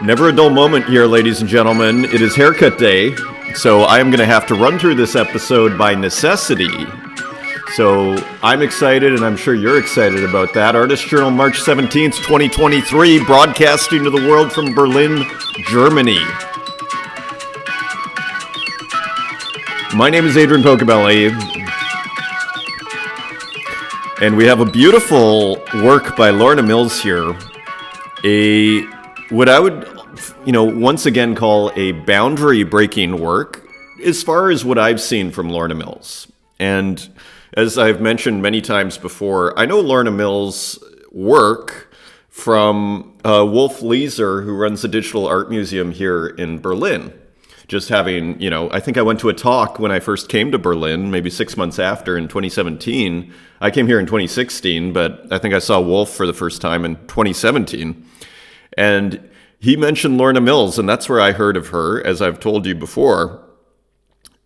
Never a dull moment here, ladies and gentlemen. It is haircut day, so I am going to have to run through this episode by necessity. So I'm excited, and I'm sure you're excited about that. Artist Journal, March 17th, 2023, broadcasting to the world from Berlin, Germany. My name is Adrian Pocobelli, and we have a beautiful work by Lorna Mills here. What I would, once again call a boundary-breaking work as far as what I've seen from Lorna Mills. And as I've mentioned many times before, I know Lorna Mills' work from Wolf Lieser, who runs the Digital Art Museum here in Berlin. Just having, I think I went to a talk when I first came to Berlin, maybe 6 months after in 2017. I came here in 2016, but I think I saw Wolf for the first time in 2017. And he mentioned Lorna Mills, and that's where I heard of her, as I've told you before.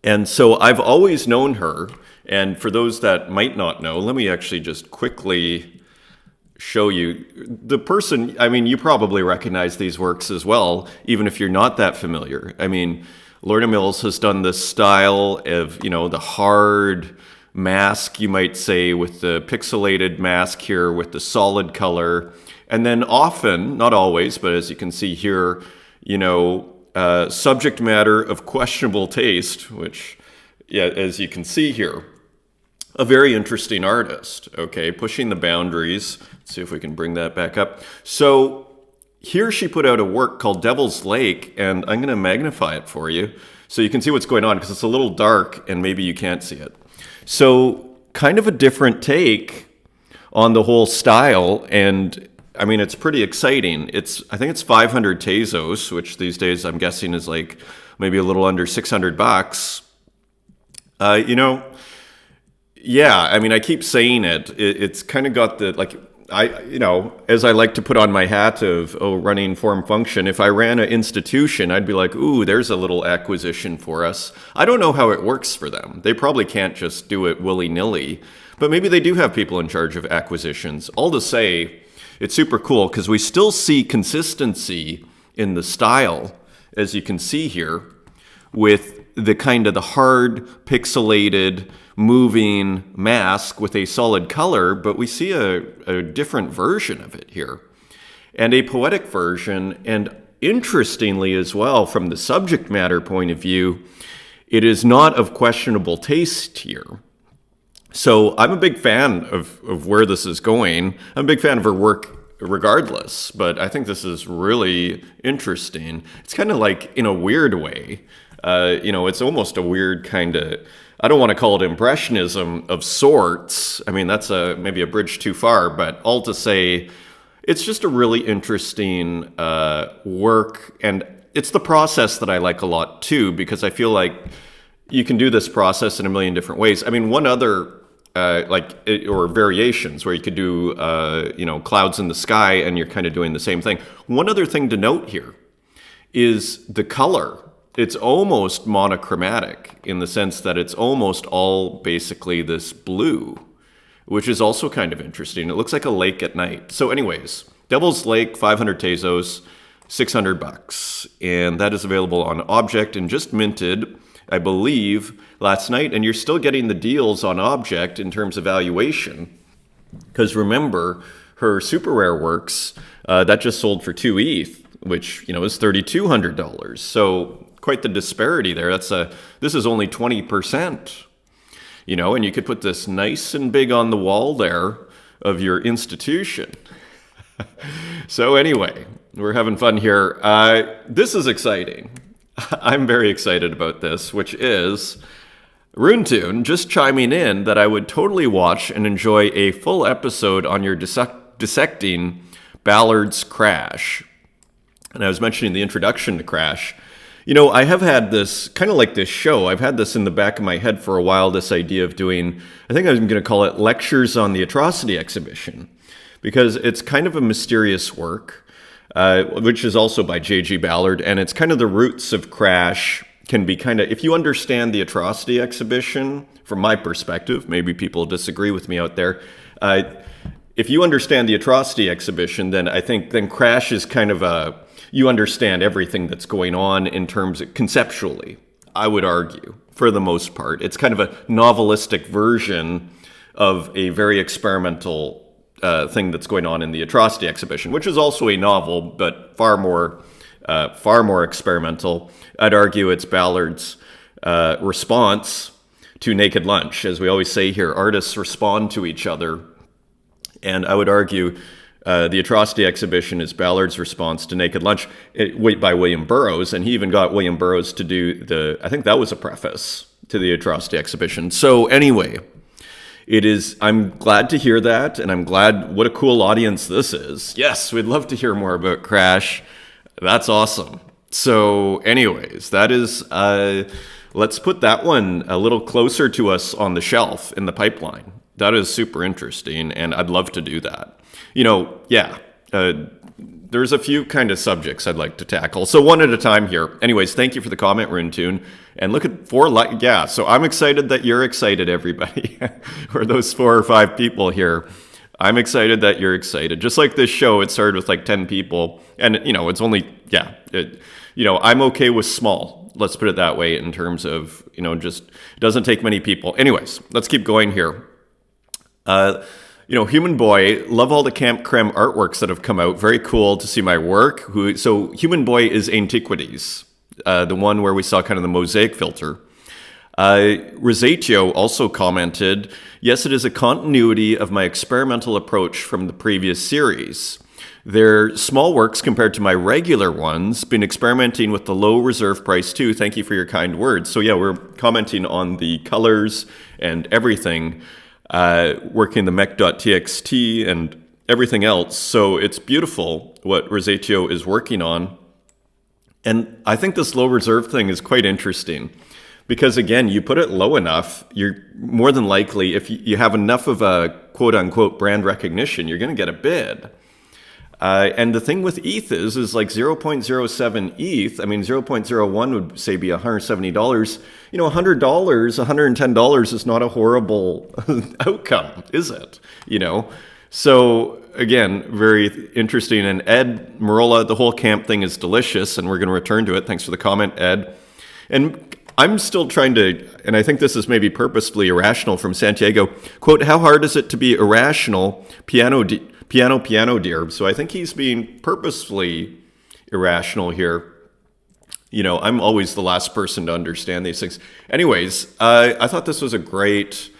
And so I've always known her. And for those that might not know, let me actually just quickly show you the person. I mean, you probably recognize these works as well, even if you're not that familiar. I mean, Lorna Mills has done this style of, the hard mask, you might say, with the pixelated mask here with the solid color. And then often, not always, but as you can see here, subject matter of questionable taste, which, as you can see here, a very interesting artist, okay, pushing the boundaries. Let's see if we can bring that back up. So here she put out a work called Devil's Lake, and I'm going to magnify it for you so you can see what's going on, because it's a little dark and maybe you can't see it. So kind of a different take on the whole style, and I mean, it's pretty exciting. I think it's 500 Tezos, which these days I'm guessing is like maybe a little under $600. I keep saying it. It's kind of got the, as I like to put on my hat of, running form function, if I ran an institution, I'd be like, ooh, there's a little acquisition for us. I don't know how it works for them. They probably can't just do it willy-nilly, but maybe they do have people in charge of acquisitions. All to say, it's super cool because we still see consistency in the style, as you can see here, with the kind of the hard, pixelated, moving mask with a solid color, but we see a different version of it here, and a poetic version. And interestingly as well, from the subject matter point of view, it is not of questionable taste here. So I'm a big fan of where this is going. I'm a big fan of her work regardless, but I think this is really interesting. It's kind of like, in a weird way, it's almost a weird kind of, I don't want to call it impressionism of sorts. I mean, that's maybe a bridge too far, but all to say, it's just a really interesting work, and it's the process that I like a lot too, because I feel like you can do this process in a million different ways. I mean, one other or variations where you could do, clouds in the sky, and you're kind of doing the same thing. One other thing to note here is the color. It's almost monochromatic in the sense that it's almost all basically this blue, which is also kind of interesting. It looks like a lake at night. So anyways, Devil's Lake, 500 Tezos, $600. And that is available on Object and just minted, I believe, last night. And you're still getting the deals on Object in terms of valuation. Because remember, her super rare works, that just sold for 2 ETH, which, is $3,200. So quite the disparity there. This is only 20%, and you could put this nice and big on the wall there of your institution. So anyway, we're having fun here. This is exciting. I'm very excited about this, which is Runetune just chiming in that I would totally watch and enjoy a full episode on your dissecting Ballard's Crash. And I was mentioning the introduction to Crash. I have had this, kind of like this show, I've had this in the back of my head for a while, this idea of doing, I think I'm going to call it Lectures on the Atrocity Exhibition, because it's kind of a mysterious work, which is also by J.G. Ballard, and it's kind of the roots of Crash can be kind of, if you understand the Atrocity Exhibition, from my perspective, maybe people disagree with me out there, if you understand the Atrocity Exhibition, then I think Crash is kind of you understand everything that's going on in terms of conceptually, I would argue, for the most part. It's kind of a novelistic version of a very experimental thing that's going on in the Atrocity exhibition, which is also a novel, but far more experimental. I'd argue it's Ballard's response to Naked Lunch. As we always say here, artists respond to each other. And I would argue the Atrocity exhibition is Ballard's response to Naked Lunch by William Burroughs. And he even got William Burroughs to do I think that was a preface to the Atrocity exhibition. So anyway, I'm glad to hear that. And I'm glad, what a cool audience this is. Yes, we'd love to hear more about Crash. That's awesome. So anyways, that is, let's put that one a little closer to us on the shelf in the pipeline. That is super interesting, and I'd love to do that. There's a few kind of subjects I'd like to tackle. So one at a time here. Anyways, thank you for the comment, Rune Tune. And look at so I'm excited that you're excited, everybody. Or those 4 or 5 people here. I'm excited that you're excited. Just like this show, it started with like 10 people. And, it's only, I'm okay with small. Let's put it that way in terms of, just it doesn't take many people. Anyways, let's keep going here. Human Boy, love all the Camp Creme artworks that have come out. Very cool to see my work. So Human Boy is Antiquities, the one where we saw kind of the mosaic filter. Rosatio also commented, yes, it is a continuity of my experimental approach from the previous series. They're small works compared to my regular ones. Been experimenting with the low reserve price too. Thank you for your kind words. So yeah, we're commenting on the colors and everything, working the mech.txt and everything else. So it's beautiful what Rosatio is working on. And I think this low reserve thing is quite interesting. Because again, you put it low enough, you're more than likely, if you have enough of a quote-unquote brand recognition, you're going to get a bid. And the thing with ETH is like 0.07 ETH. I mean, 0.01 would say be $170. $100, $110 is not a horrible outcome, is it? So again, very interesting. And Ed Marola, the whole camp thing is delicious, and we're going to return to it. Thanks for the comment, Ed. And I'm still trying to, and I think this is maybe purposefully irrational from Santiago, quote, how hard is it to be irrational, piano dear? So I think he's being purposefully irrational here. I'm always the last person to understand these things. Anyways, I thought this was a great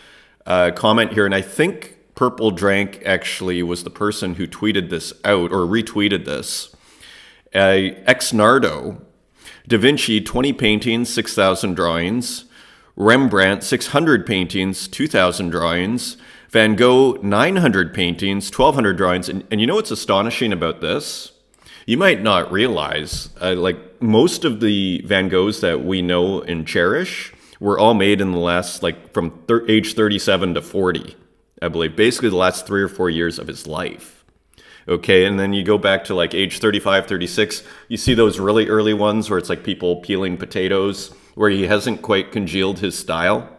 comment here, and I think Purple Drank actually was the person who tweeted this out, or retweeted this. Exnardo, Da Vinci, 20 paintings, 6,000 drawings. Rembrandt, 600 paintings, 2,000 drawings. Van Gogh, 900 paintings, 1,200 drawings. And what's astonishing about this? You might not realize, like most of the Van Goghs that we know and cherish were all made in the last, from age 37 to 40, I believe. Basically the last 3 or 4 years of his life. Okay, and then you go back to age 35, 36, you see those really early ones where it's like people peeling potatoes, where he hasn't quite congealed his style.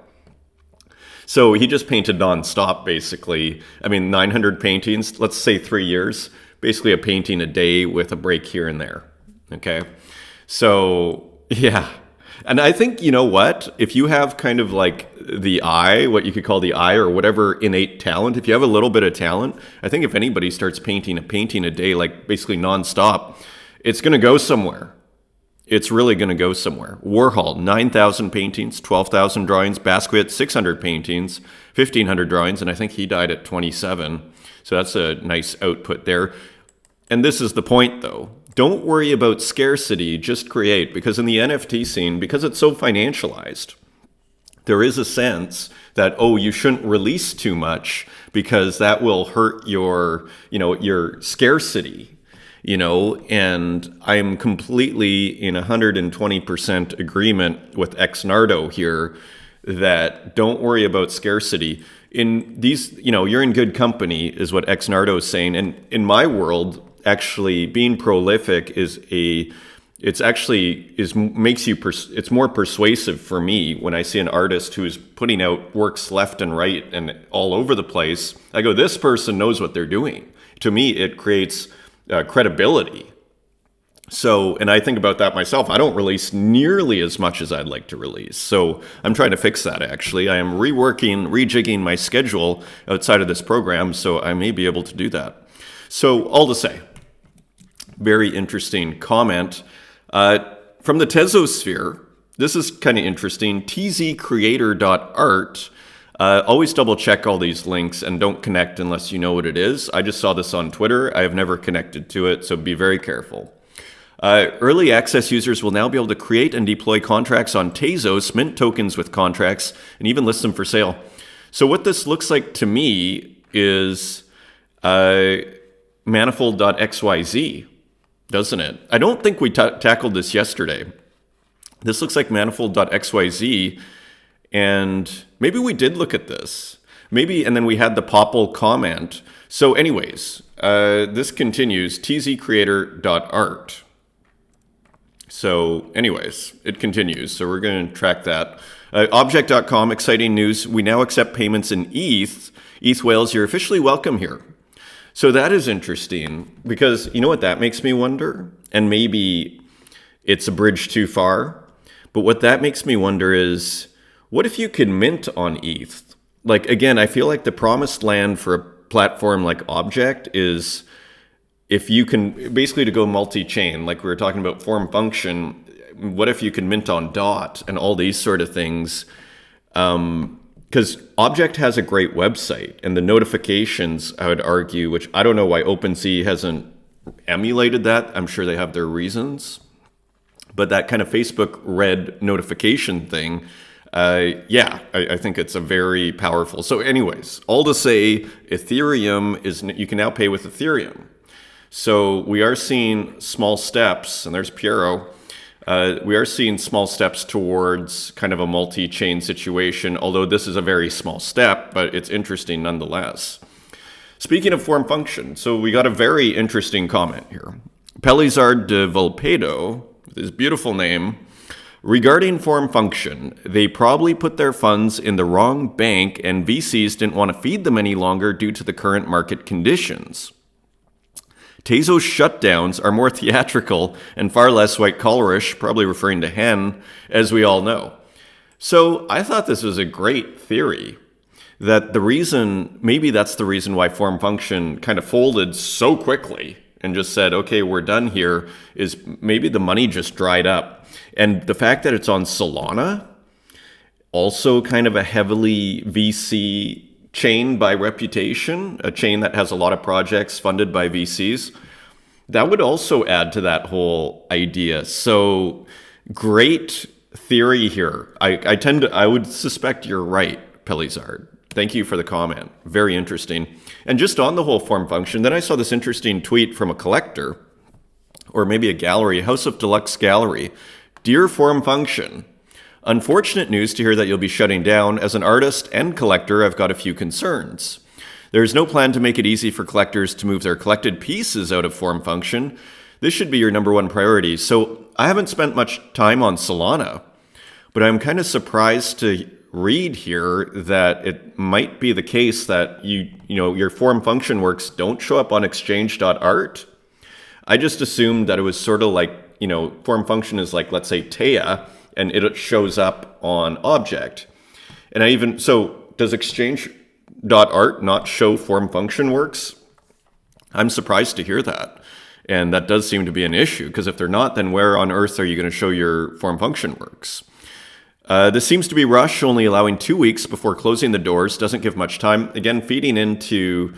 So he just painted nonstop, basically. 900 paintings, let's say 3 years, basically a painting a day with a break here and there. Okay, so yeah. And I think, if you have kind of the eye, what you could call the eye, or whatever innate talent, if you have a little bit of talent, I think if anybody starts painting a day, basically nonstop, it's going to go somewhere. It's really going to go somewhere. Warhol, 9,000 paintings, 12,000 drawings. Basquiat, 600 paintings, 1,500 drawings, and I think he died at 27. So that's a nice output there. And this is the point, though. Don't worry about scarcity, just create. Because in the NFT scene, because it's so financialized, there is a sense that, you shouldn't release too much because that will hurt your scarcity, and I'm completely in 120% agreement with Exnardo here that don't worry about scarcity. In these, you're in good company is what Exnardo is saying. And in my world, actually being prolific it's more persuasive for me when I see an artist who's putting out works left and right and all over the place. I go, this person knows what they're doing. To me, it creates credibility. So, and I think about that myself. I don't release nearly as much as I'd like to release. So I'm trying to fix that, actually. I am rejigging my schedule outside of this program, so I may be able to do that. So all to say, very interesting comment. From the Tezos sphere, this is kind of interesting. tzcreator.art. Always double check all these links and don't connect unless you know what it is. I just saw this on Twitter. I have never connected to it, so be very careful. Early access users will now be able to create and deploy contracts on Tezos, mint tokens with contracts, and even list them for sale. So what this looks like to me is manifold.xyz, doesn't it? I don't think we tackled this yesterday. This looks like manifold.xyz, and maybe we did look at this. Maybe, and then we had the Popple comment. So anyways, this continues, tzcreator.art. So anyways, it continues. So we're going to track that. Object.com, exciting news. We now accept payments in ETH. ETH Whales, you're officially welcome here. So that is interesting because you know what that makes me wonder? And maybe it's a bridge too far. But what that makes me wonder is, what if you could mint on ETH? Like, again, I feel like the promised land for a platform like Object is if you can basically to go multi-chain, like we were talking about form function, what if you can mint on DOT and all these sort of things? Because Object has a great website and the notifications, I would argue, which I don't know why OpenSea hasn't emulated that. I'm sure they have their reasons. But that kind of Facebook red notification thing, I think it's a very powerful. So anyways, all to say, Ethereum is, you can now pay with Ethereum. So we are seeing small steps, and there's Piero. We are seeing small steps towards kind of a multi-chain situation, although this is a very small step, but it's interesting nonetheless. Speaking of form function, so we got a very interesting comment here. Pelizard de Volpedo, with his beautiful name, regarding form function, they probably put their funds in the wrong bank and VCs didn't want to feed them any longer due to the current market conditions. Tezos shutdowns are more theatrical and far less white-collarish, probably referring to Hen, as we all know. So I thought this was a great theory, that the reason, maybe that's the reason why form function kind of folded so quickly and just said, okay, we're done here, is maybe the money just dried up. And the fact that it's on Solana, also kind of a heavily VC chain by reputation, a chain that has a lot of projects funded by VCs, that would also add to that whole idea. So great theory here. I would suspect you're right, Pelizard. Thank you for the comment. Very interesting. And just on the whole form function, then I saw this interesting tweet from a collector, or maybe a gallery, House of Deluxe Gallery. Dear form function, unfortunate news to hear that you'll be shutting down. As an artist and collector, I've got a few concerns. There is no plan to make it easy for collectors to move their collected pieces out of form function. This should be your number one priority. So I haven't spent much time on Solana, but I'm kind of surprised to read here that it might be the case that your form function works don't show up on exchange.art. I just assumed that it was sort of like, form function is like, let's say Taya, and it shows up on Object. And does exchange.art not show form function works? I'm surprised to hear that. And that does seem to be an issue, because if they're not, then where on earth are you going to show your form function works? This seems to be rush, only allowing 2 weeks before closing the doors. Doesn't give much time. Again, feeding into,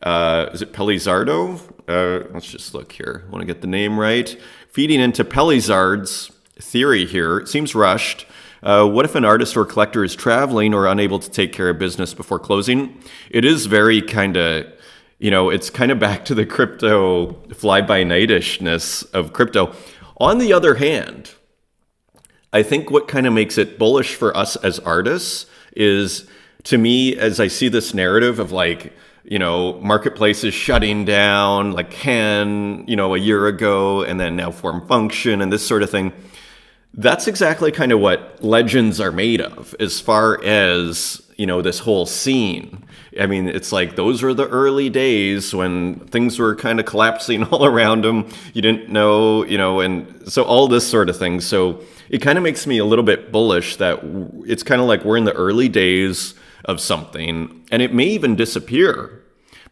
is it Pelizardo? Let's just look here. I want to get the name right. Feeding into Pelizard's theory here. It seems rushed. What if an artist or collector is traveling or unable to take care of business before closing? It is very kind of, it's kind of back to the crypto fly-by-nightishness of crypto. On the other hand, I think what kind of makes it bullish for us as artists is, to me, as I see this narrative of marketplaces shutting down, like Hen, a year ago, and then now form function and this sort of thing. That's exactly kind of what legends are made of as far as, this whole scene. I mean, it's like those were the early days when things were kind of collapsing all around them. You didn't know, and so all this sort of thing. So it kind of makes me a little bit bullish that it's kind of like we're in the early days of something, and it may even disappear,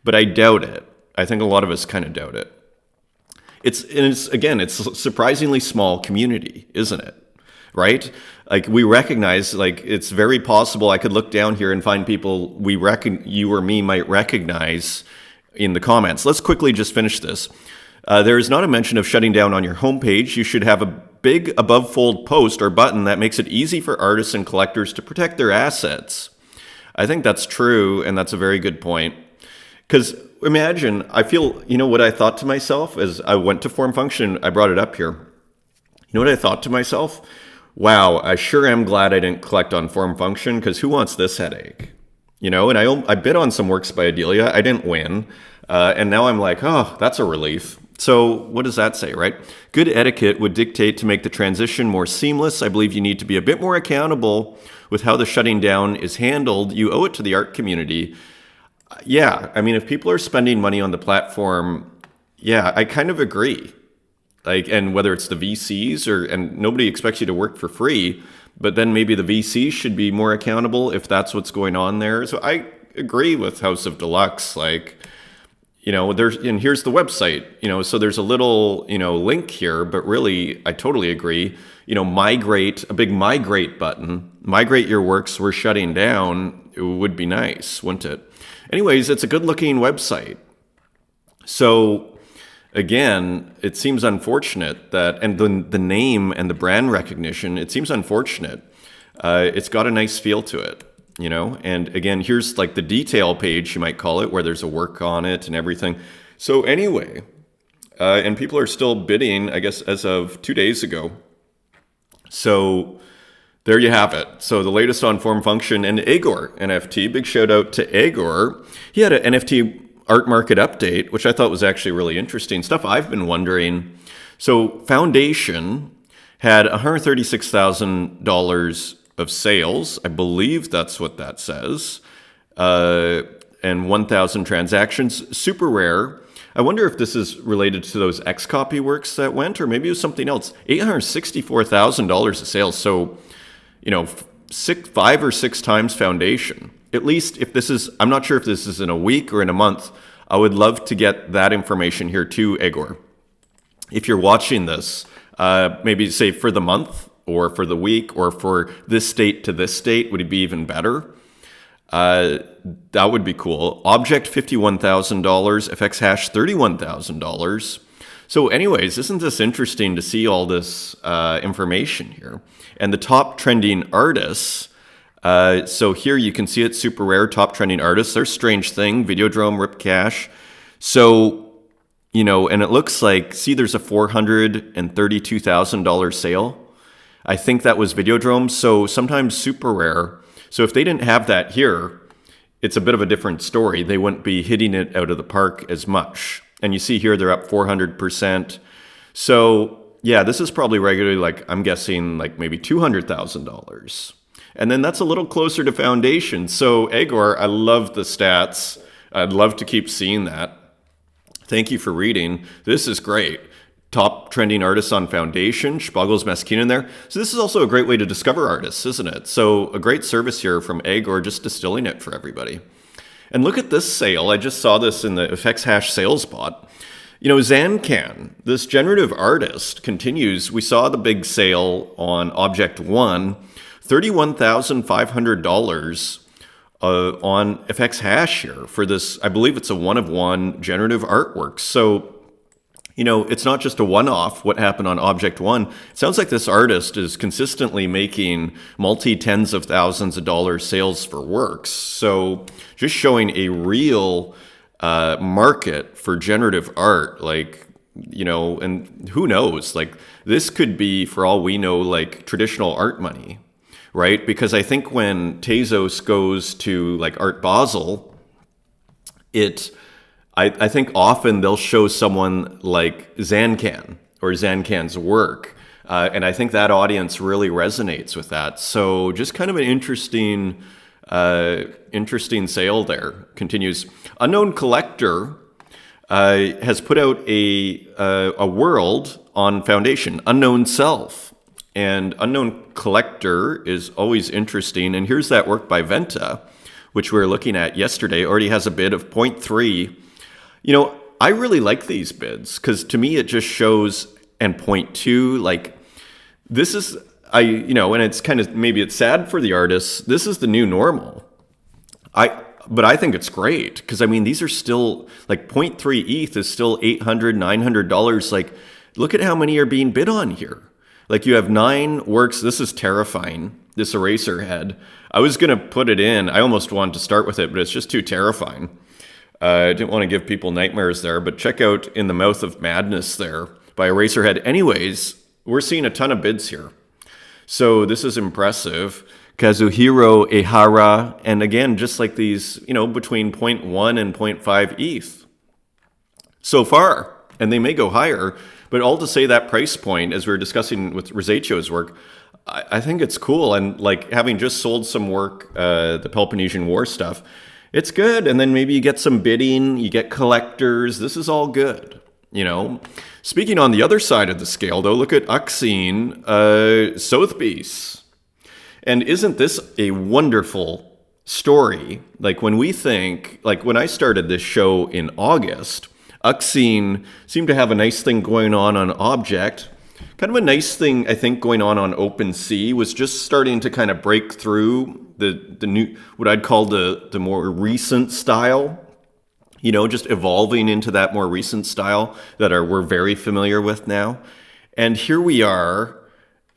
but I doubt it. I think a lot of us kind of doubt it. It's a surprisingly small community, isn't it? Right? Like we recognize, like it's very possible I could look down here and find people you or me might recognize in the comments. Let's quickly just finish this. There is not a mention of shutting down on your homepage. You should have a big above fold post or button that makes it easy for artists and collectors to protect their assets. I think that's true, and that's a very good point. Because imagine, I feel, what I thought to myself as I went to Form Function, I brought it up here. You know what I thought to myself? Wow, I sure am glad I didn't collect on Form Function, because who wants this headache? And I bid on some works by Adelia. I didn't win. And now I'm like, oh, that's a relief. So what does that say, right? Good etiquette would dictate to make the transition more seamless. I believe you need to be a bit more accountable with how the shutting down is handled. You owe it to the art community. Yeah, I mean, if people are spending money on the platform, yeah, I kind of agree. Like, and whether it's the VCs and nobody expects you to work for free, but then maybe the VCs should be more accountable if that's what's going on there. So I agree with House of Deluxe. Like, and here's the website, so there's a little, link here, but really I totally agree. A big migrate button, migrate your works, we're shutting down. It would be nice, wouldn't it? Anyways, it's a good looking website. So again, it seems unfortunate that, and the name and the brand recognition, it seems unfortunate. It's got a nice feel to it, and again, here's like the detail page, you might call it, where there's a work on it and everything. So anyway, and people are still bidding, I guess, as of 2 days ago. So there you have it. So the latest on Form Function and Agor NFT. Big shout out to Agor. He had an NFT art market update, which I thought was actually really interesting. Stuff I've been wondering. So Foundation had $136,000 of sales. I believe that's what that says. And 1,000 transactions. Super rare. I wonder if this is related to those X-Copy works that went, or maybe it was something else. $864,000 of sales. So, 5 or 6 times Foundation. At least if this is, I'm not sure if this is in a week or in a month. I would love to get that information here too, Agor. If you're watching this, maybe say for the month or for the week or for this state to this state, would it be even better? That would be cool. Object, $51,000. FX hash, $31,000. So anyways, isn't this interesting to see all this information here? And the top trending artists, so here you can see it, super rare, top trending artists. There's Strange Thing, Videodrome, Rip Cash. So, and it looks like, see there's a $432,000 sale. I think that was Videodrome, so sometimes super rare. So if they didn't have that here, it's a bit of a different story. They wouldn't be hitting it out of the park as much. And you see here, they're up 400%. So yeah, this is probably regularly, like, I'm guessing like maybe $200,000. And then that's a little closer to Foundation. So Agor, I love the stats. I'd love to keep seeing that. Thank you for reading. This is great. Top trending artists on Foundation, Spaggles Mesquina in there. So this is also a great way to discover artists, isn't it? So a great service here from Agor, just distilling it for everybody. And look at this sale. I just saw this in the FX hash sales bot. Zancan, this generative artist, continues. We saw the big sale on Object 1, $31,500 on FX hash here for this. I believe it's a one-of-one generative artwork. So, it's not just a one-off what happened on Object 1. It sounds like this artist is consistently making multi-tens of thousands of dollars sales for works. So just showing a real market for generative art, and who knows, this could be, for all we know, like traditional art money, right? Because I think when Tezos goes to Art Basel, I think often they'll show someone like Zancan or Zancan's work. And I think that audience really resonates with that. So just kind of an interesting Interesting sale there. Continues. Unknown Collector has put out a world on Foundation, Unknown Self. And Unknown Collector is always interesting. And here's that work by Venta, which we were looking at yesterday. Already has a bid of 0.3. I really like these bids because to me it just shows, and 0.2, like this is, and it's kind of, maybe it's sad for the artists. This is the new normal. But I think it's great because, these are still, like 0.3 ETH is still $800, $900. Like, look at how many are being bid on here. Like, you have 9 works. This is terrifying, this eraser head. I was going to put it in. I almost wanted to start with it, but it's just too terrifying. I didn't want to give people nightmares there, but check out In the Mouth of Madness there by Eraserhead. Anyways, we're seeing a ton of bids here. So this is impressive. Kazuhiro Ehara, and again, just like these, between 0.1 and 0.5 ETH so far, and they may go higher, but all to say that price point, as we were discussing with Rosaccio's work, I think it's cool. And like having just sold some work, the Peloponnesian War stuff, it's good. And then maybe you get some bidding, you get collectors. This is all good, Speaking on the other side of the scale, though, look at Uxine, Sotheby's. And isn't this a wonderful story? Like when we think, like when I started this show in August, Uxine seemed to have a nice thing going on Object. Kind of a nice thing, I think, going on OpenSea, was just starting to kind of break through the new, what I'd call the more recent style. Just evolving into that more recent style that we're very familiar with now. And here we are,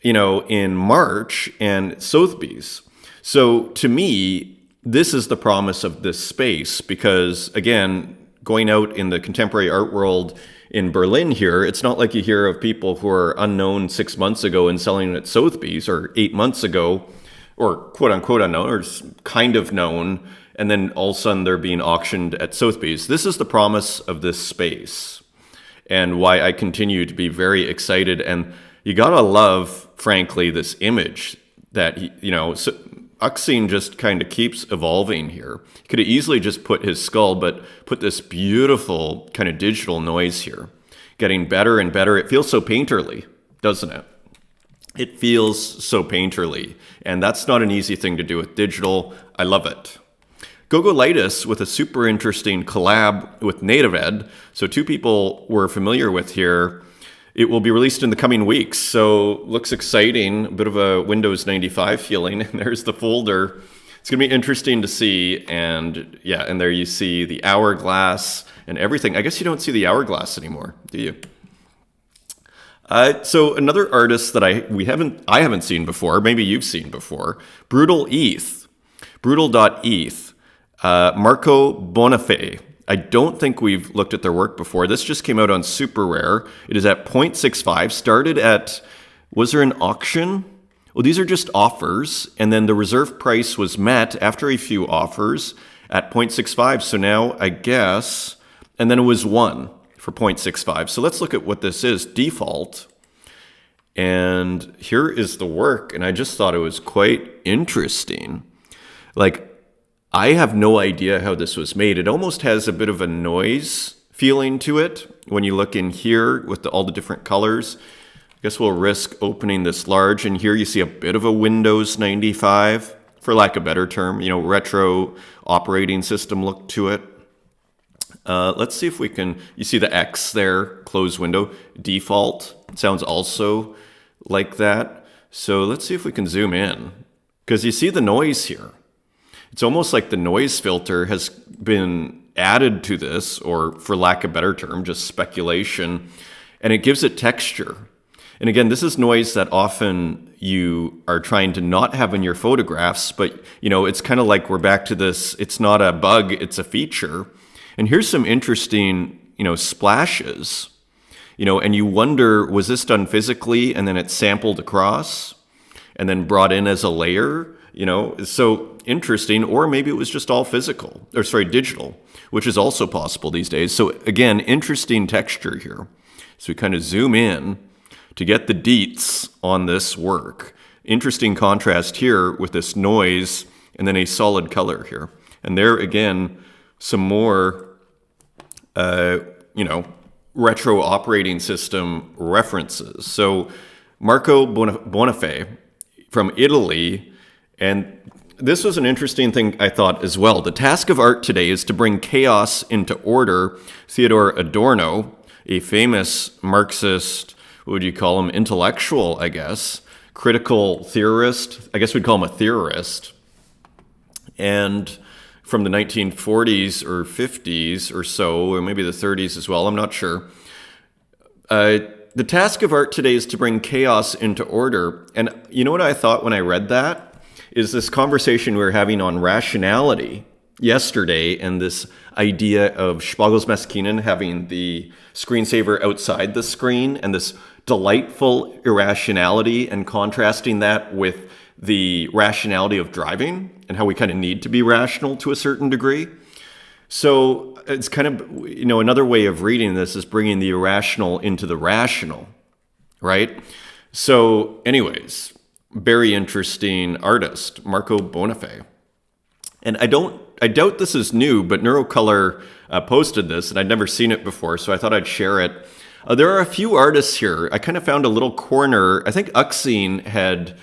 in March, and Sotheby's. So to me, this is the promise of this space because, again, going out in the contemporary art world in Berlin here, it's not like you hear of people who are unknown 6 months ago and selling at Sotheby's, or 8 months ago, or quote unquote unknown, or kind of known, and then all of a sudden they're being auctioned at Sotheby's. This is the promise of this space and why I continue to be very excited. And you gotta love, frankly, this image that, Uxine just kind of keeps evolving here. He could have easily just put his skull, but put this beautiful kind of digital noise here. Getting better and better. It feels so painterly, doesn't it? It feels so painterly. And that's not an easy thing to do with digital. I love it. Gogolitis with a super interesting collab with NativeEd. So 2 people we're familiar with here. It will be released in the coming weeks, so looks exciting. A bit of a Windows 95 feeling. And there's the folder. It's going to be interesting to see. And yeah, and there you see the hourglass and everything. I guess you don't see the hourglass anymore, do you? So another artist that I haven't seen before, maybe you've seen before, Brutal.eth, Marco Bonifay. I don't think we've looked at their work before. This just came out on Super Rare. It is at 0.65. Started at, was there an auction? Well, these are just offers. And then the reserve price was met after a few offers at 0.65. So now I guess, and then it was 1 for 0.65. So let's look at what this is. Default. And here is the work. And I just thought it was quite interesting. Like, I have no idea how this was made. It almost has a bit of a noise feeling to it when you look in here with all the different colors. I guess we'll risk opening this large. And here you see a bit of a Windows 95, for lack of a better term, retro operating system look to it. Let's see if we can, you see the X there, close window. Default sounds also like that. So let's see if we can zoom in, because you see the noise here. It's almost like the noise filter has been added to this, or for lack of a better term, just speculation, and it gives it texture. And again, this is noise that often you are trying to not have in your photographs, but it's kind of like we're back to this, it's not a bug, it's a feature. And here's some interesting, splashes, and you wonder, was this done physically and then it's sampled across and then brought in as a layer? So interesting, or maybe it was just all digital, which is also possible these days. So again, interesting texture here. So we kind of zoom in to get the deets on this work. Interesting contrast here with this noise and then a solid color here. And there again, some more, retro operating system references. So Marco Bonifay from Italy, and this was an interesting thing I thought as well. The task of art today is to bring chaos into order. Theodore Adorno, a famous Marxist, what would you call him, intellectual, I guess, critical theorist, I guess we'd call him a theorist, and from the 1940s or 50s or so, or maybe the 30s as well, I'm not sure. The task of art today is to bring chaos into order. And you know what I thought when I read that? Is this conversation we were having on rationality yesterday, and this idea of Spiegel's Maskinen having the screensaver outside the screen, and this delightful irrationality, and contrasting that with the rationality of driving, and how we kind of need to be rational to a certain degree. So it's kind of, another way of reading this is bringing the irrational into the rational, right? So anyways, very interesting artist, Marco Bonifay. And I doubt this is new, but Neurocolor posted this, and I'd never seen it before, so I thought I'd share it. There are a few artists here. I kind of found a little corner. I think Uxine had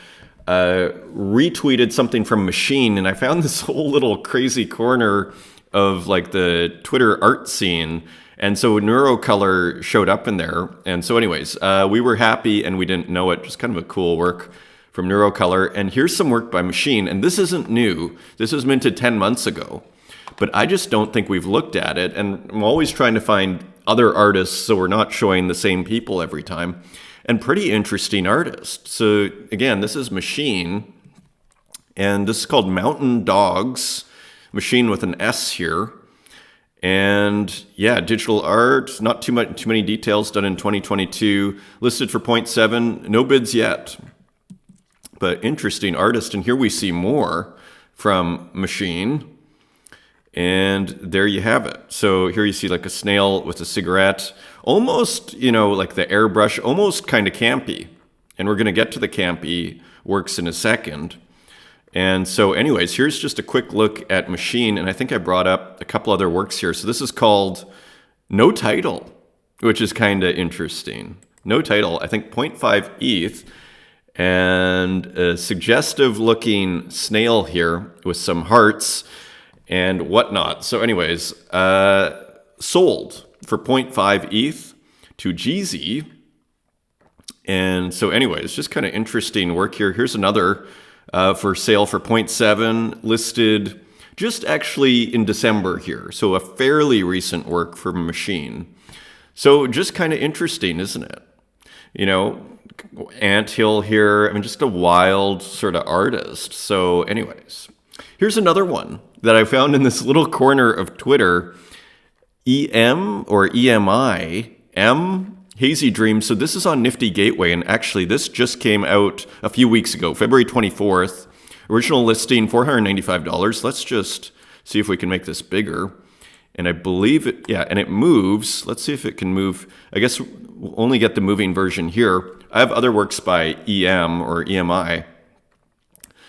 retweeted something from Machine, and I found this whole little crazy corner of like the Twitter art scene. And so Neurocolor showed up in there. And so anyways, we were happy and we didn't know it. Just kind of a cool work from Neurocolor. And here's some work by Machine. And this isn't new. This was minted 10 months ago. But I just don't think we've looked at it. And I'm always trying to find other artists so we're not showing the same people every time. And pretty interesting artists. So again, this is Machine. And this is called Mountain Dogs. Machine with an S here. And yeah, digital art, not too many details, done in 2022, listed for 0.7, no bids yet. But interesting artist. And here we see more from Machine. And there you have it. So here you see like a snail with a cigarette, almost, like the airbrush, almost kind of campy. And we're going to get to the campy works in a second. And so anyways, here's just a quick look at Machine. And I think I brought up a couple other works here. So this is called No Title, which is kind of interesting. No Title, I think 0.5 ETH. And a suggestive looking snail here with some hearts and whatnot. So anyways, sold for 0.5 ETH to Jeezy. And so anyways, just kind of interesting work here. Here's another for sale for 0.7, listed just actually in December here. So a fairly recent work for Machine. So just kind of interesting, isn't it? Anthill here. I mean, just a wild sort of artist. So anyways, here's another one that I found in this little corner of Twitter. EM or EMI, Hazy Dream. So this is on Nifty Gateway, and actually this just came out a few weeks ago, February 24th. Original listing, $495. Let's just see if we can make this bigger. And I believe it, and it moves. Let's see if it can move. I guess we'll only get the moving version here. I have other works by EM or EMI.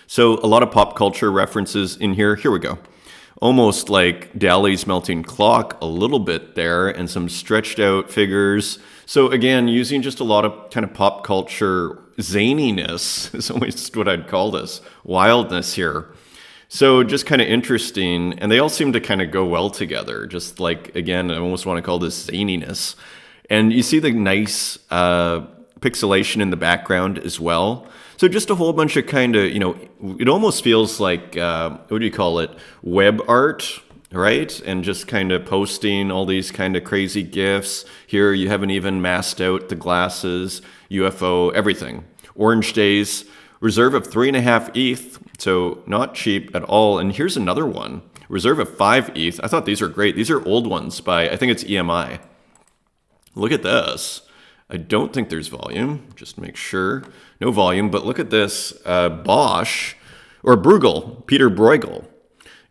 So a lot of pop culture references in here. Here we go. Almost like Dali's Melting Clock a little bit there, and some stretched out figures. So again, using just a lot of kind of pop culture zaniness is almost what I'd call this, wildness here. So just kind of interesting, and they all seem to kind of go well together. Just like, again, I almost want to call this zaniness. And you see the nice pixelation in the background as well. So just a whole bunch of kind of, it almost feels like, what do you call it, web art, right? And just kind of posting all these kind of crazy GIFs. Here you haven't even masked out the glasses, UFO, everything. Orange Days, reserve of 3.5 ETH, so not cheap at all. And here's another one, reserve of 5 ETH. I thought these are great. These are old ones by, I think it's EMI. Look at this. I don't think there's volume, just to make sure. No volume, but look at this. Bosch, or Bruegel, Peter Bruegel,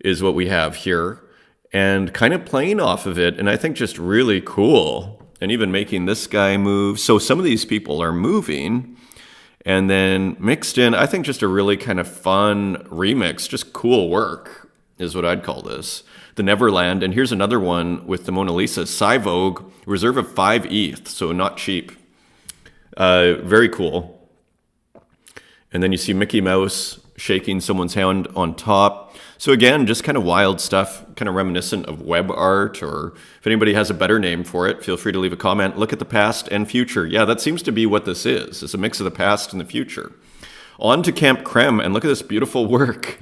is what we have here. And kind of playing off of it, and I think just really cool. And even making this guy move. So some of these people are moving. And then mixed in, I think just a really kind of fun remix, just cool work is what I'd call this. The Neverland, and here's another one with the Mona Lisa, Cy Vogue, reserve of 5 ETH, so not cheap. Very cool. And then you see Mickey Mouse shaking someone's hand on top. So again, just kind of wild stuff, kind of reminiscent of web art, or if anybody has a better name for it, feel free to leave a comment. Look at the past and future. Yeah, that seems to be what this is. It's a mix of the past and the future. On to Camp Creme, and look at this beautiful work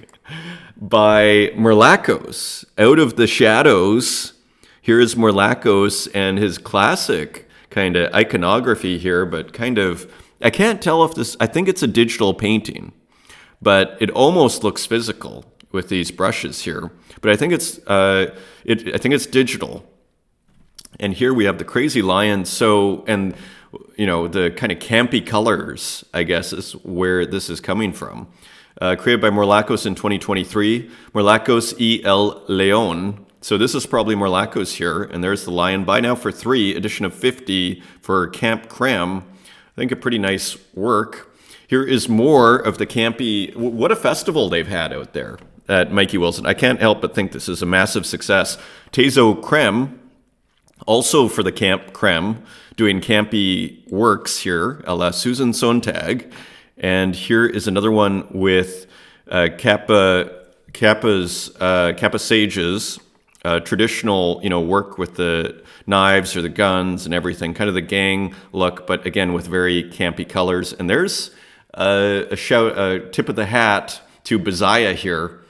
by Morlakos. Out of the shadows, here is Morlakos and his classic kind of iconography here, but kind of, I can't tell if this, I think it's a digital painting, but it almost looks physical with these brushes here, but I think it's I think it's digital. And here we have the crazy lion. So, and you know, the kind of campy colors, I guess, is where this is coming from. Created by Morlakos in 2023. Morlakos y el León. So this is probably Morlakos here, and there's the lion. Buy now for 3, edition of 50 for Camp Creme. I think a pretty nice work. Here is more of the campy. What a festival they've had out there at Mikey Wilson. I can't help but think this is a massive success. Tezos creme, also for the Camp Creme, doing campy works here, a la Susan Sontag. And here is another one with Kappa Sages, traditional, you know, work with the knives or the guns and everything, kind of the gang look, but again with very campy colors. And there's a tip of the hat to Bazaya here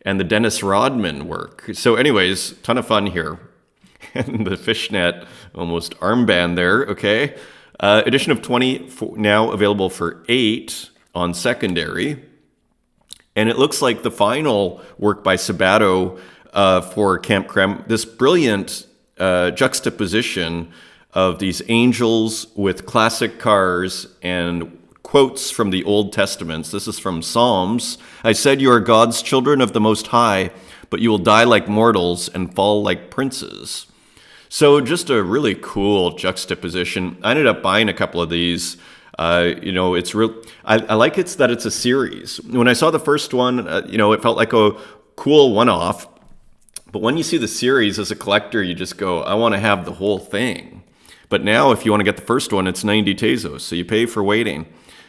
and the Dennis Rodman work. So anyways, ton of fun here. And the fishnet, almost armband there, okay. Edition of 20, now available for 8 on secondary. And it looks like the final work by Sabato for Camp Creme, this brilliant juxtaposition of these angels with classic cars and quotes from the Old Testaments. This is from Psalms. I said, you are God's children of the Most High, but you will die like mortals and fall like princes. So just a really cool juxtaposition. I ended up buying a couple of these. You know, it's real. I like it that it's a series. When I saw the first one, you know, it felt like a cool one-off. But when you see the series as a collector, you just go, I want to have the whole thing. But now, if you want to get the first one, it's 90 Tezos, so you pay for waiting.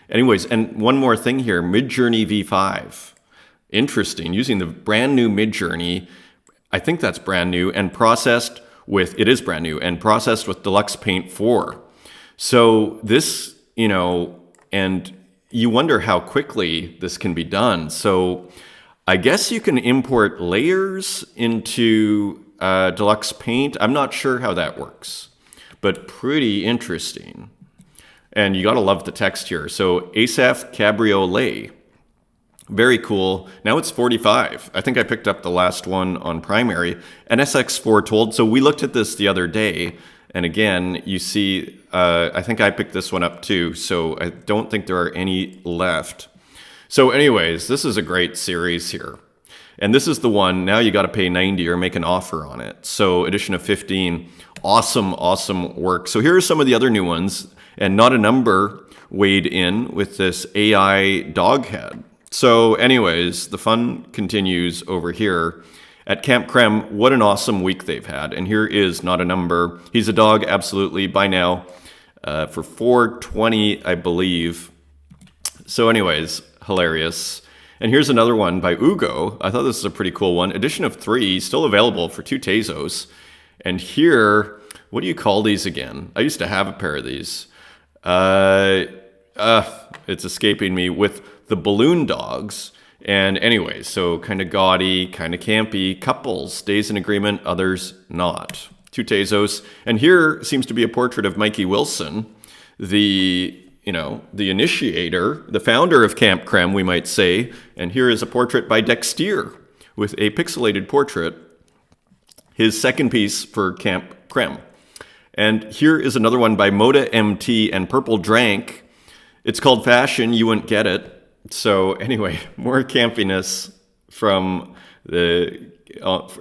Anyways, and one more thing here, Midjourney V5. Interesting, using the brand new Midjourney. I think that's brand new, and processed with, it is brand new, and processed with Deluxe Paint 4. So this, you know, and you wonder how quickly this can be done. So I guess you can import layers into Deluxe Paint. I'm not sure how that works, but pretty interesting. And you gotta love the text here. So Asaph Cabriolet, very cool. Now it's 45. I think I picked up the last one on primary. NSX foretold. So we looked at this the other day, and again, you see, I think I picked this one up too. So I don't think there are any left. So anyways, this is a great series here. And this is the one, now you got to pay 90 or make an offer on it. So edition of 15, awesome, awesome work. So here are some of the other new ones, and Not a Number weighed in with this AI dog head. So anyways, the fun continues over here at Camp Creme. What an awesome week they've had. And here is Not a Number. He's a dog, absolutely, by now, for $4.20, I believe. So anyways, hilarious. And here's another one by Ugo. I thought this was a pretty cool one. Edition of 3, still available for 2 Tezos. And here, what do you call these again? I used to have a pair of these. It's escaping me, with the balloon dogs. And anyway, so kind of gaudy, kind of campy, couples, days in agreement, others not. 2 Tezos. And here seems to be a portrait of Mikey Wilson, the initiator, the founder of Camp Creme, we might say. And here is a portrait by Dextier with a pixelated portrait, his second piece for Camp Creme. And here is another one by Moda MT and Purple Drank. It's called Fashion, you wouldn't get it. So anyway, more campiness from the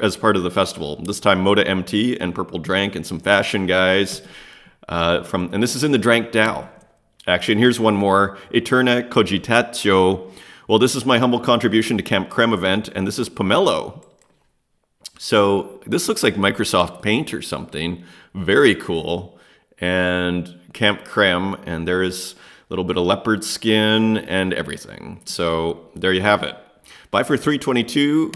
as part of the festival. This time Moda MT and Purple Drank and some fashion guys and this is in the Drank DAO. Actually, and here's one more. Eterna Cogitatio. Well, this is my humble contribution to Camp Creme event, and this is pomelo. So this looks like Microsoft Paint or something. Very cool. And Camp Creme, and there is a little bit of leopard skin and everything. So there you have it. Buy for $322,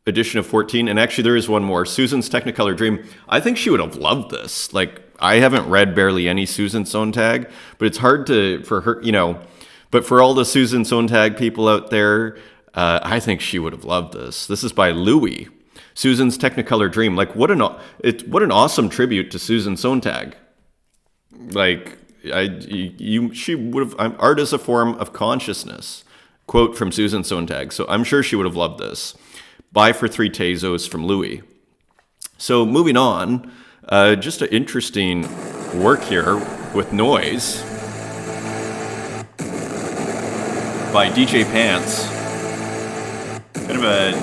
edition of 14. And actually, there is one more. Susan's Technicolor Dream. I think she would have loved this. Like, I haven't read barely any Susan Sontag, but it's hard for her, but for all the Susan Sontag people out there, I think she would have loved this. This is by Louis. Susan's Technicolor Dream. Like, what an awesome tribute to Susan Sontag. Like, she would have. Art is a form of consciousness. Quote from Susan Sontag. So I'm sure she would have loved this. Buy for 3 Tezos from Louis. So moving on, just an interesting work here with noise by DJ Pants. Kind of a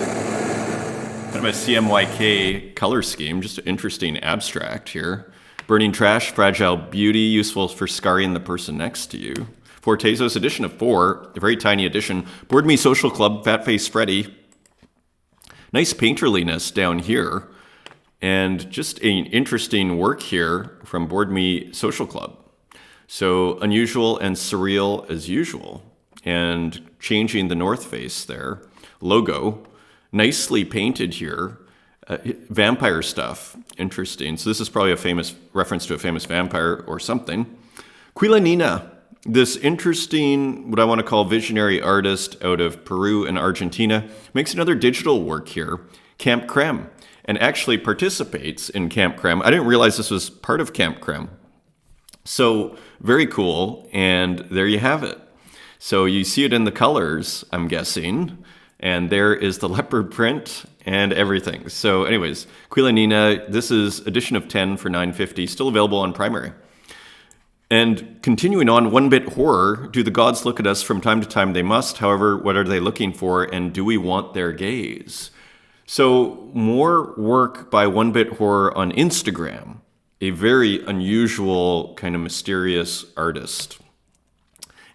CMYK color scheme, just an interesting abstract here. Burning Trash, Fragile Beauty, useful for scarring the person next to you. 4 Tezos, edition of 4, a very tiny edition. Board Me Social Club, Fat Face Freddy. Nice painterliness down here. And just an interesting work here from Board Me Social Club. So unusual and surreal as usual. And changing the North Face there. Logo. Nicely painted here. Vampire stuff. Interesting. So this is probably a famous reference to a famous vampire or something. Quilanina. This interesting, what I want to call visionary artist out of Peru and Argentina, makes another digital work here, Camp Creme, and actually participates in Camp Creme. I didn't realize this was part of Camp Creme. So very cool, and there you have it. So you see it in the colors, I'm guessing, and there is the leopard print and everything. So anyways, Quilanina, this is edition of 10 for $9.50, still available on primary. And continuing on, one-bit horror, do the gods look at us from time to time? They must. However, what are they looking for? And do we want their gaze? So more work by one-bit horror on Instagram, a very unusual kind of mysterious artist.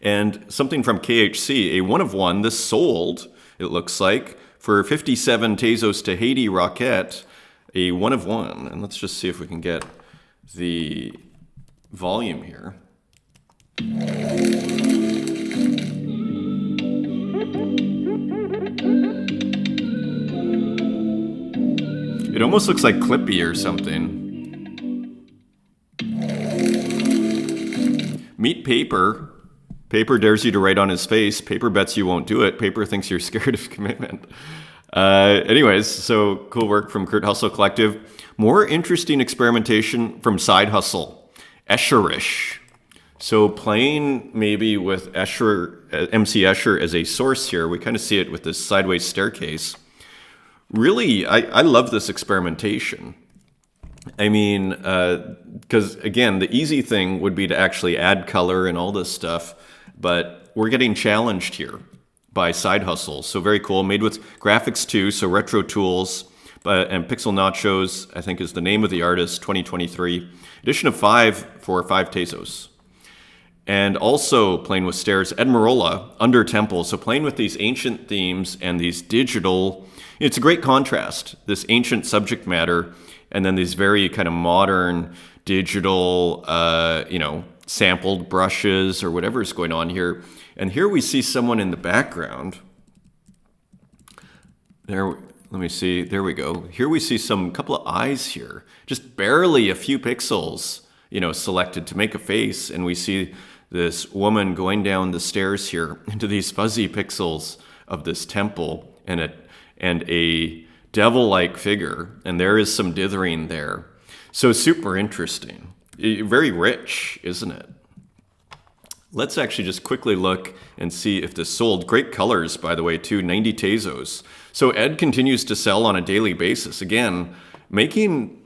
And something from KHC, a one of one, this sold, it looks like, for 57 Tezos Tahiti Rocket, a one of one. And let's just see if we can get the volume here. It almost looks like Clippy or something. Meet Paper. Paper dares you to write on his face. Paper bets you won't do it. Paper thinks you're scared of commitment. Anyways, so cool work from Kurt Hustle Collective. More interesting experimentation from Side Hustle. Escherish. So playing maybe with Escher, MC Escher as a source here, we kind of see it with this sideways staircase. Really, I love this experimentation. I mean, because again, the easy thing would be to actually add color and all this stuff, but we're getting challenged here by Side Hustle. So very cool, made with graphics too, so retro tools. And Pixel Nachos, I think, is the name of the artist, 2023. Edition of 5 for 5 Tezos. And also playing with stairs, Edmarola, Under Temple. So playing with these ancient themes and these digital, it's a great contrast, this ancient subject matter, and then these very kind of modern digital, sampled brushes or whatever is going on here. And here we see someone in the background. Let me see. There we go. Here we see couple of eyes here. Just barely a few pixels, selected to make a face. And we see this woman going down the stairs here into these fuzzy pixels of this temple and a devil-like figure. And there is some dithering there. So super interesting. Very rich, isn't it? Let's actually just quickly look and see if this sold. Great colors, by the way, too. 90 Tezos. So Ed continues to sell on a daily basis. Again,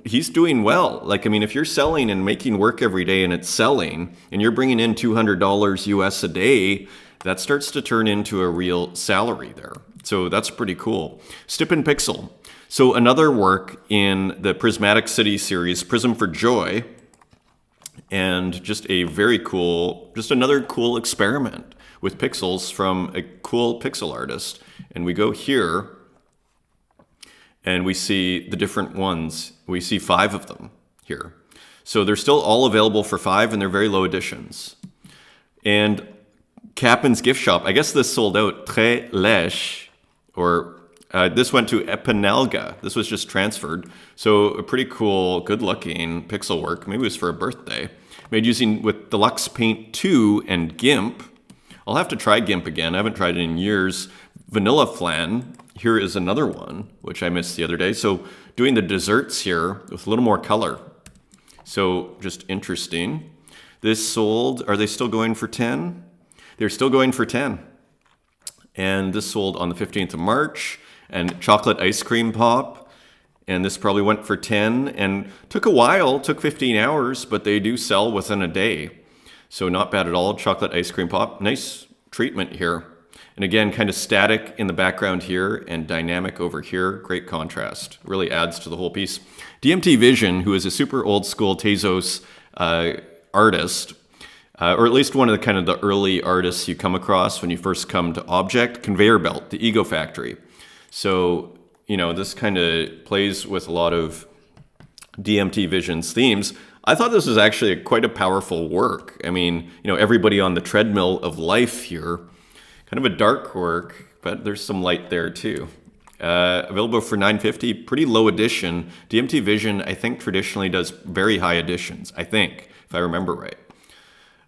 he's doing well. If you're selling and making work every day and it's selling, and you're bringing in $200 US a day, that starts to turn into a real salary there. So that's pretty cool. Stippen Pixel. So another work in the Prismatic City series, Prism for Joy. And just a very cool, just another cool experiment with pixels from a cool pixel artist. And we go here and we see the different ones. We see 5 of them here. So they're still all available for 5 and they're very low editions. And Cappen's gift shop, I guess this sold out très lèche, or this went to Epinelga. This was just transferred. So a pretty cool, good looking pixel work. Maybe it was for a birthday. Made using with Deluxe Paint 2 and GIMP. I'll have to try GIMP again. I haven't tried it in years. Vanilla Flan. Here is another one, which I missed the other day. So doing the desserts here with a little more color. So just interesting. This sold, are they still going for 10? They're still going for 10. And this sold on the 15th of March. And chocolate ice cream pop. And this probably went for 10 and took a while, took 15 hours, but they do sell within a day. So not bad at all. Chocolate ice cream pop. Nice treatment here. And again, kind of static in the background here and dynamic over here. Great contrast. Really adds to the whole piece. DMT Vision, who is a super old school Tezos artist, or at least one of the kind of the early artists you come across when you first come to Object, Conveyor Belt, the Ego Factory. So, you know, this kind of plays with a lot of DMT Vision's themes. I thought this was actually quite a powerful work. I mean, you know, everybody on the treadmill of life here. Kind of a dark work, but there's some light there too. Available for $9.50, pretty low edition. DMT Vision, I think, traditionally does very high editions, I think, if I remember right.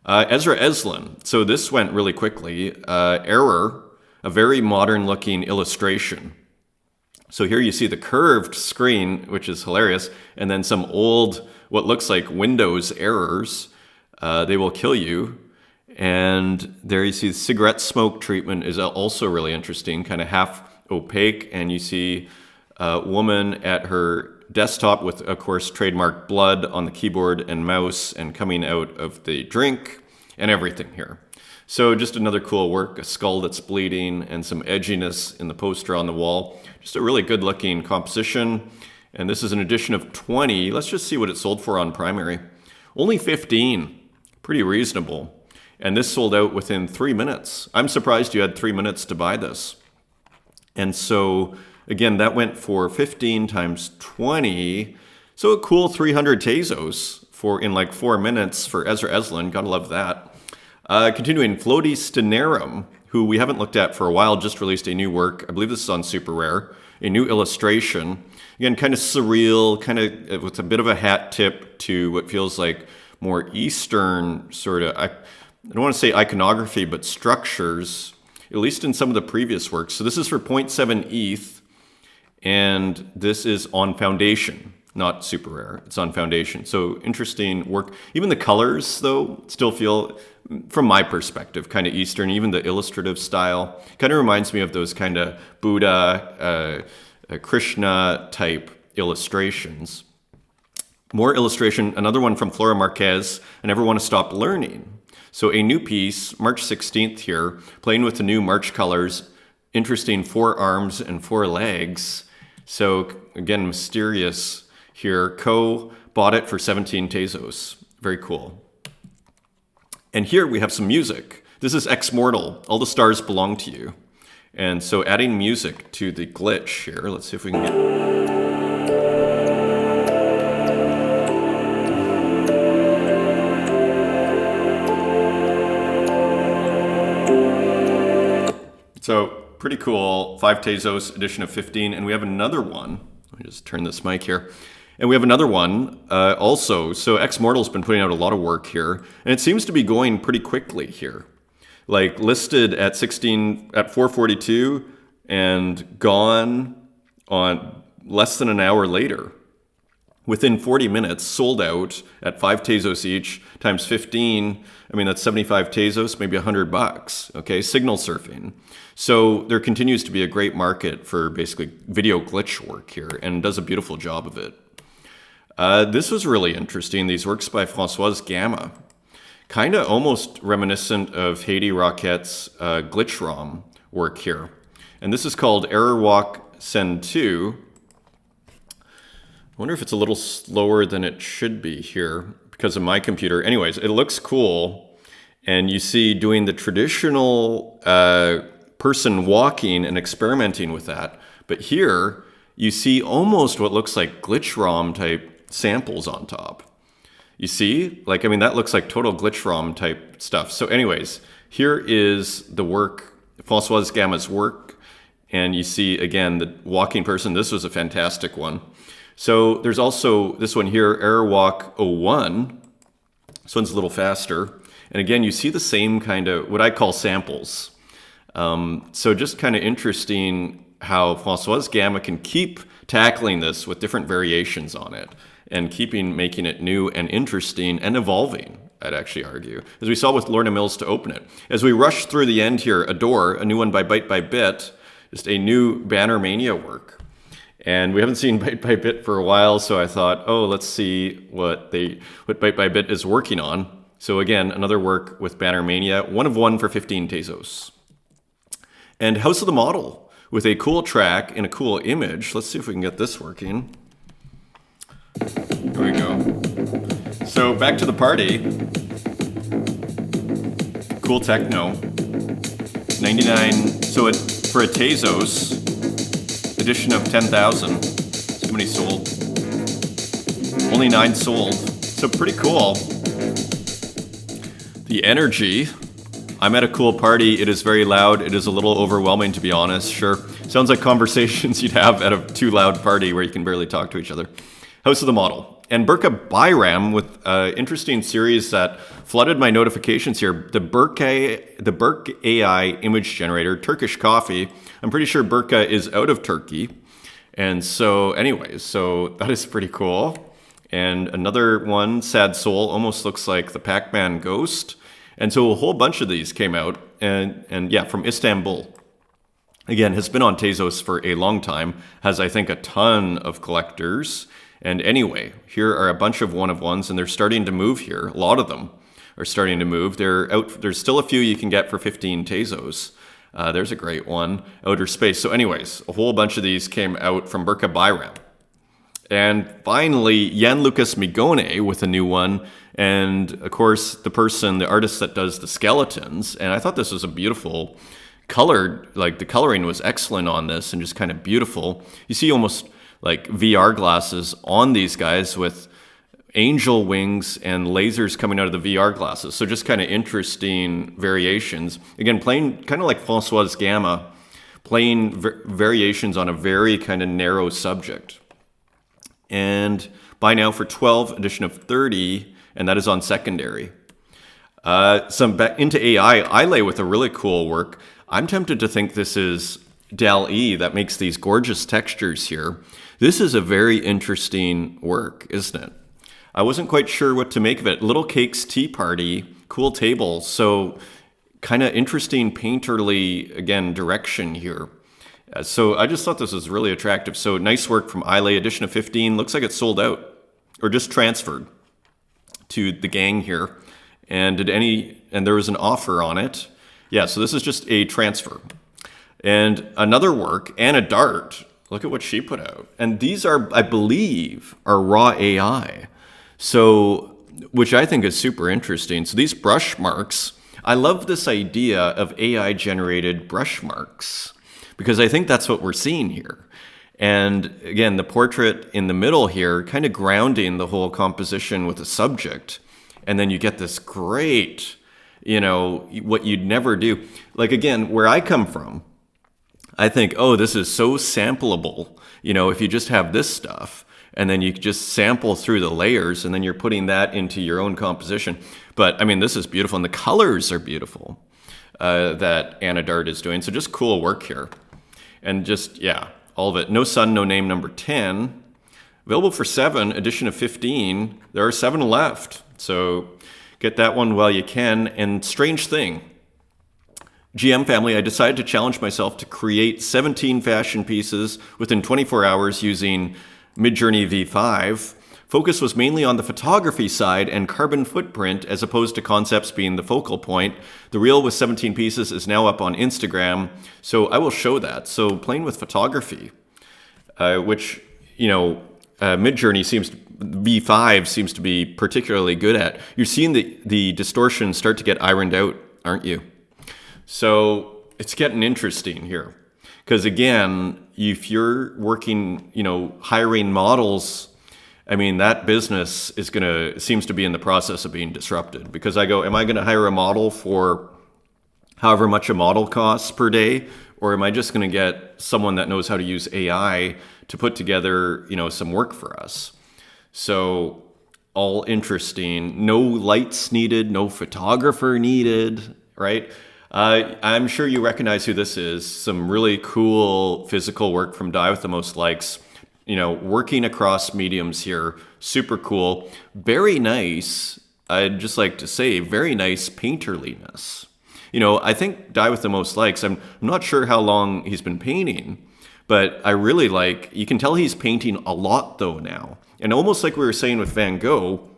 Ezra Eslin. So this went really quickly. Error, a very modern looking illustration. So here you see the curved screen, which is hilarious, and then some old, what looks like Windows errors. They will kill you. And there you see the cigarette smoke treatment is also really interesting, kind of half opaque. And you see a woman at her desktop with, of course, trademark blood on the keyboard and mouse and coming out of the drink and everything here. So just another cool work, a skull that's bleeding and some edginess in the poster on the wall. Just a really good looking composition. And this is an edition of 20. Let's just see what it sold for on primary. Only 15, pretty reasonable. And this sold out within 3 minutes. I'm surprised you had 3 minutes to buy this. And so, again, that went for 15 times 20. So a cool 300 Tezos in like 4 minutes for Ezra Eslin. Gotta love that. Continuing, Floaty Stenarum, who we haven't looked at for a while, just released a new work. I believe this is on Super Rare. A new illustration. Again, kind of surreal, kind of with a bit of a hat tip to what feels like more Eastern sort of, I don't want to say iconography, but structures, at least in some of the previous works. So this is for 0.7 ETH, and this is on Foundation, not Super Rare. It's on Foundation. So interesting work. Even the colors, though, still feel, from my perspective, kind of Eastern. Even the illustrative style kind of reminds me of those kind of Buddha, Krishna type illustrations. More illustration, another one from Flora Marquez, I Never Want to Stop Learning. So a new piece, March 16th here, playing with the new March colors, interesting 4 arms and 4 legs. So again, mysterious here. Co bought it for 17 Tezos. Very cool. And here we have some music. This is Ex Mortal, All the Stars Belong to You. And so adding music to the glitch here. Let's see if we can get... So pretty cool, 5 Tezos, edition of 15, and we have another one. Let me just turn this mic here. And we have another one also. So Ex Mortal's been putting out a lot of work here, and it seems to be going pretty quickly here. Like listed at 442 and gone on less than an hour later. Within 40 minutes, sold out at 5 Tezos each, times 15. I mean, that's 75 Tezos, maybe $100, okay? Signal surfing. So there continues to be a great market for basically video glitch work here, and does a beautiful job of it. This was really interesting, these works by Françoise Gamma. Kind of almost reminiscent of Haiti Rockette's Glitch ROM work here. And this is called Error Walk Send 2. I wonder if it's a little slower than it should be here. because of my computer. Anyways, it looks cool. And you see doing the traditional person walking and experimenting with that. But here you see almost what looks like glitch ROM type samples on top. You see? Like, I mean, that looks like total glitch ROM type stuff. So anyways, here is the work, Françoise Gamma's work. And you see, again, the walking person. This was a fantastic one. So there's also this one here, Error Walk 01. This one's a little faster. And again, you see the same kind of, what I call samples. So just kind of interesting how Françoise Gamma can keep tackling this with different variations on it and making it new and interesting and evolving, I'd actually argue. As we saw with Lorna Mills to open it. As we rush through the end here, Adore, a new one by Byte by Bit, just a new Banner Mania work. And we haven't seen Byte by Bit for a while, so I thought, oh, let's see what Byte by Bit is working on. So again, another work with Banner Mania, 1 of 1 for 15 Tezos. And House of the Model, with a cool track and a cool image. Let's see if we can get this working. Here we go. So back to the party. Cool techno. 99, so for a Tezos, edition of 10,000. How many sold? Only 9 sold. So pretty cool. The energy. I'm at a cool party. It is very loud. It is a little overwhelming, to be honest. Sure. Sounds like conversations you'd have at a too loud party where you can barely talk to each other. House of the Model. And Burka Bayram with an interesting series that flooded my notifications here. The Burk AI image generator, Turkish coffee. I'm pretty sure Burka is out of Turkey. And so anyways, so that is pretty cool. And another one, Sad Soul, almost looks like the Pac-Man Ghost. And so a whole bunch of these came out, and yeah, from Istanbul. Again, has been on Tezos for a long time, has, I think, a ton of collectors. And anyway, here are a bunch of 1 of 1s, and they're starting to move here. A lot of them are starting to move. They're out. There's still a few you can get for 15 Tezos. There's a great one, Outer Space. So anyways, a whole bunch of these came out from Burka Bayram. And finally, Jan Lucas Migone with a new one. And of course, the artist that does the skeletons. And I thought this was a beautiful colored, like the coloring was excellent on this and just kind of beautiful. You see almost like VR glasses on these guys with angel wings and lasers coming out of the VR glasses. So just kind of interesting variations. Again, playing kind of like Françoise Gamma, playing variations on a very kind of narrow subject. And buy now for 12, edition of 30, and that is on secondary. Some back into AI, I lay with a really cool work. I'm tempted to think this is DALL-E that makes these gorgeous textures here. This is a very interesting work, isn't it? I wasn't quite sure what to make of it. Little Cakes Tea Party, cool table. So kind of interesting painterly, again, direction here. So I just thought this was really attractive. So nice work from Islay, edition of 15. Looks like it's sold out or just transferred to the gang here. And there was an offer on it. Yeah, so this is just a transfer. And another work, Anna Dart. Look at what she put out. And these are, I believe, are raw AI. So, which I think is super interesting. So these brush marks, I love this idea of AI generated brush marks, because I think that's what we're seeing here. And again, the portrait in the middle here, kind of grounding the whole composition with the subject. And then you get this great, what you'd never do. Like again, where I come from, I think, oh, this is so sampleable. If you just have this stuff and then you just sample through the layers and then you're putting that into your own composition. But I mean, this is beautiful. And the colors are beautiful that Anna Dart is doing. So just cool work here. And just, yeah, all of it. No Sun, No Name, number 10. Available for 7, edition of 15. There are 7 left. So get that one while you can. And strange thing, GM family, I decided to challenge myself to create 17 fashion pieces within 24 hours using Midjourney V5. Focus was mainly on the photography side and carbon footprint as opposed to concepts being the focal point. The reel with 17 pieces is now up on Instagram, so I will show that. So playing with photography, which, Midjourney seems V5 seems to be particularly good at. You're seeing the distortion start to get ironed out, aren't you? So it's getting interesting here. Because again, if you're working, hiring models, I mean, that business seems to be in the process of being disrupted. Because I go, am I going to hire a model for however much a model costs per day? Or am I just going to get someone that knows how to use AI to put together, some work for us? So all interesting. No lights needed, no photographer needed, right? I'm sure you recognize who this is. Some really cool physical work from Die With The Most Likes. Working across mediums here. Super cool. Very nice. I'd just like to say, very nice painterliness. I think Die With The Most Likes, I'm not sure how long he's been painting, but I really you can tell he's painting a lot though now. And almost like we were saying with Van Gogh,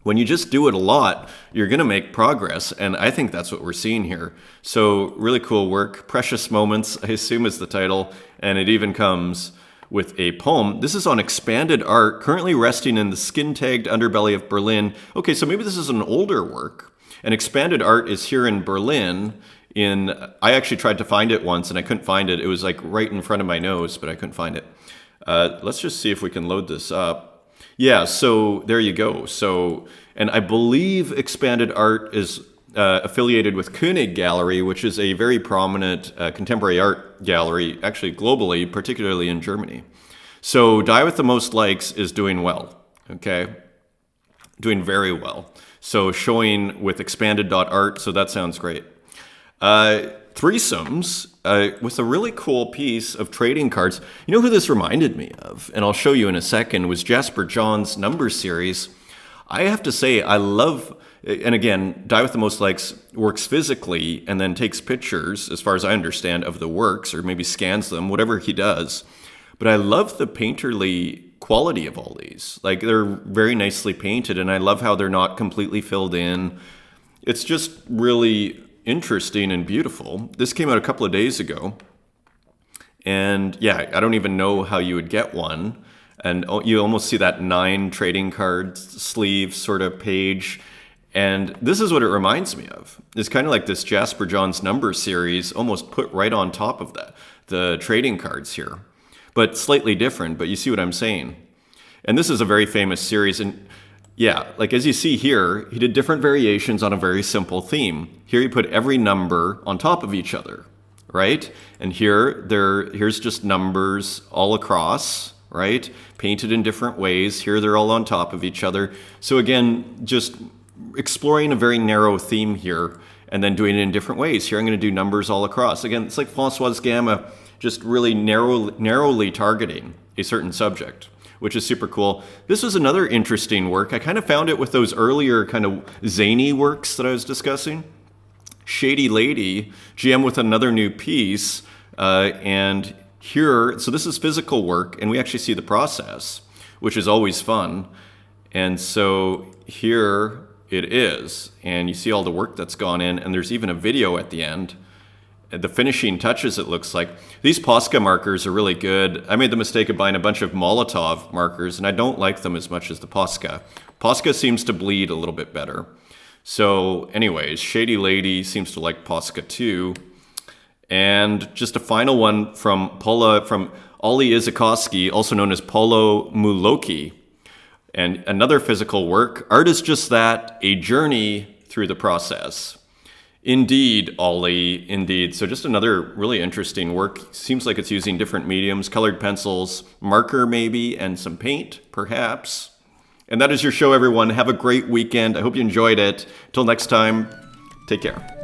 when you just do it a lot, you're going to make progress. And I think that's what we're seeing here. So really cool work. Precious Moments, I assume is the title. And it even comes with a poem. This is on expanded art, currently resting in the skin-tagged underbelly of Berlin. Okay, so maybe this is an older work. And expanded art is here in Berlin. I actually tried to find it once and I couldn't find it. It was right in front of my nose, but I couldn't find it. Let's just see if we can load this up. Yeah, so there you go. So, and I believe expanded art is affiliated with Koenig Gallery, which is a very prominent contemporary art gallery, actually globally, particularly in Germany. So Die With The Most Likes is doing well, okay? Doing very well. So showing with expanded.art, so that sounds great. Threesomes with a really cool piece of trading cards. You know who this reminded me of, and I'll show you in a second, was Jasper John's number series. I have to say, I love, and again, Die With The Most Likes works physically and then takes pictures, as far as I understand, of the works, or maybe scans them, whatever he does. But I love the painterly quality of all these. They're very nicely painted, and I love how they're not completely filled in. It's just really interesting and beautiful. This came out a couple of days ago. And yeah, I don't even know how you would get one. And you almost see that 9 trading cards sleeve sort of page. And this is what it reminds me of. It's kind of like this Jasper John's number series, almost put right on top of the trading cards here. But slightly different, but you see what I'm saying. And this is a very famous series. And yeah, as you see here, he did different variations on a very simple theme. Here he put every number on top of each other, right? And here's just numbers all across, right? Painted in different ways. Here they're all on top of each other. So again, just exploring a very narrow theme here and then doing it in different ways. Here I'm going to do numbers all across. Again, it's like Françoise Gamma, just really narrowly targeting a certain subject, which is super cool. This was another interesting work. I kind of found it with those earlier kind of zany works that I was discussing. Shady Lady, GM with another new piece. And here, so this is physical work, and we actually see the process, which is always fun. And so here it is. And you see all the work that's gone in, and there's even a video at the end. The finishing touches, it looks like. These Posca markers are really good. I made the mistake of buying a bunch of Molotov markers, and I don't like them as much as the Posca. Posca seems to bleed a little bit better. So anyways, Shady Lady seems to like Posca too. And just a final one from Ollie Izakowski, also known as Polo Muloki. And another physical work. Art is just that, a journey through the process. Indeed, Ollie, indeed. So just another really interesting work. Seems like it's using different mediums, colored pencils, marker maybe, and some paint, perhaps. And that is your show, everyone. Have a great weekend. I hope you enjoyed it. Till next time, take care.